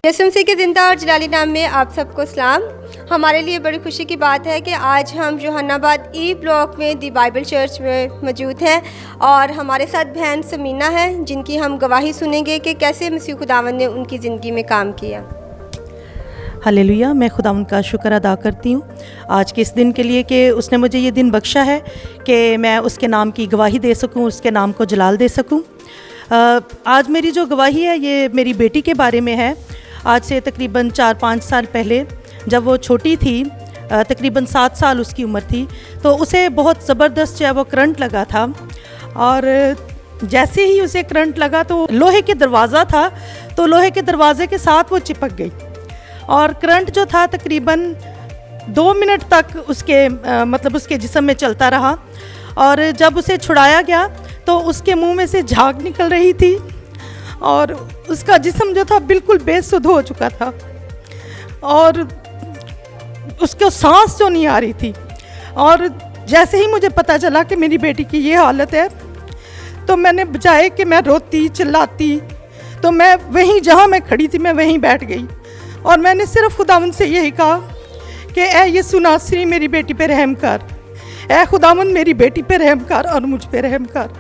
यीशु मसीह के ज़िंदा और जलाली नाम में आप सबको सलाम। हमारे लिए बड़ी खुशी की बात है कि आज हम जोहानाबाद ई ब्लॉक में दी बाइबल चर्च में मौजूद हैं और हमारे साथ बहन समीना है, जिनकी हम गवाही सुनेंगे कि कैसे मसीह खुदावंद ने उनकी ज़िंदगी में काम किया। हालेलुया। मैं खुदावंद का शुक्र अदा करती हूँ आज के इस दिन के लिए कि उसने मुझे ये दिन बख्शा है कि मैं उसके नाम की गवाही दे सकूँ, उसके नाम को जलाल दे सकूँ। आज मेरी जो गवाही है ये मेरी बेटी के बारे में है। आज से तकरीबन 4-5 साल पहले जब वो छोटी थी, तकरीबन 7 साल उसकी उम्र थी, तो उसे बहुत ज़बरदस्त जो है वो करंट लगा था। और जैसे ही उसे करंट लगा तो लोहे के दरवाज़ा था, तो लोहे के दरवाज़े के साथ वो चिपक गई और करंट जो था तकरीबन 2 मिनट तक उसके जिस्म में चलता रहा। और जब उसे छुड़ाया गया तो उसके मुंह में से झाग निकल रही थी और उसका जिस्म जो था बिल्कुल बेसुध हो चुका था और उसको सांस जो नहीं आ रही थी। और जैसे ही मुझे पता चला कि मेरी बेटी की ये हालत है, तो मैंने बजाय कि मैं रोती चिल्लाती, तो मैं वहीं जहाँ मैं खड़ी थी मैं वहीं बैठ गई और मैंने सिर्फ खुदावंद से यही कहा कि ऐ यीशु नासरी मेरी बेटी पे रहम कर, ऐ खुदावंद मेरी बेटी पे रहम कर और मुझ पे रहम कर।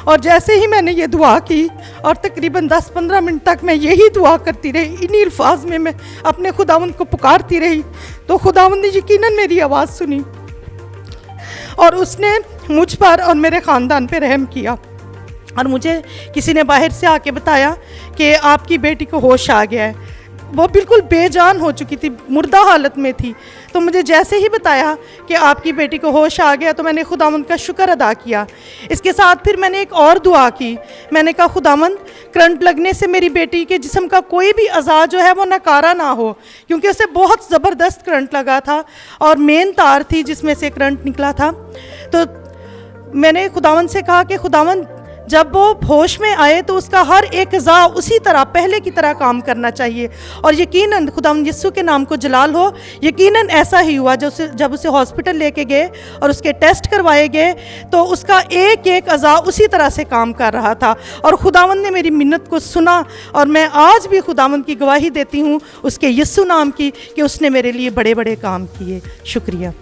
और जैसे ही मैंने ये दुआ की और तकरीबन 10-15 मिनट तक मैं यही दुआ करती रही, इन्हीं अल्फाज में मैं अपने खुदावंद को पुकारती रही, तो खुदावंद ने यकीनन मेरी आवाज़ सुनी और उसने मुझ पर और मेरे ख़ानदान पे रहम किया। और मुझे किसी ने बाहर से आके बताया कि आपकी बेटी को होश आ गया है। वो बिल्कुल बेजान हो चुकी थी, मुर्दा हालत में थी। तो मुझे जैसे ही बताया कि आपकी बेटी को होश आ गया तो मैंने खुदावंद का शुक्र अदा किया। इसके साथ फिर मैंने एक और दुआ की। मैंने कहा खुदावंद, करंट लगने से मेरी बेटी के जिस्म का कोई भी अज़ा जो है वो नकारा ना हो, क्योंकि उसे बहुत ज़बरदस्त करंट लगा था और मेन तार थी जिसमें से करंट निकला था। तो मैंने खुदावंद से कहा कि खुदावंद, जब वो होश में आए तो उसका हर एक अज़ा उसी तरह पहले की तरह काम करना चाहिए। और यकीनन खुदावंद यीशु के नाम को जलाल हो, यकीनन ऐसा ही हुआ। जब उसे हॉस्पिटल लेके गए और उसके टेस्ट करवाए गए तो उसका एक एक अज़ा उसी तरह से काम कर रहा था और खुदावंद ने मेरी मिन्नत को सुना। और मैं आज भी खुदावंद की गवाही देती हूँ उसके यीशु नाम की कि उसने मेरे लिए बड़े बड़े काम किए। शुक्रिया।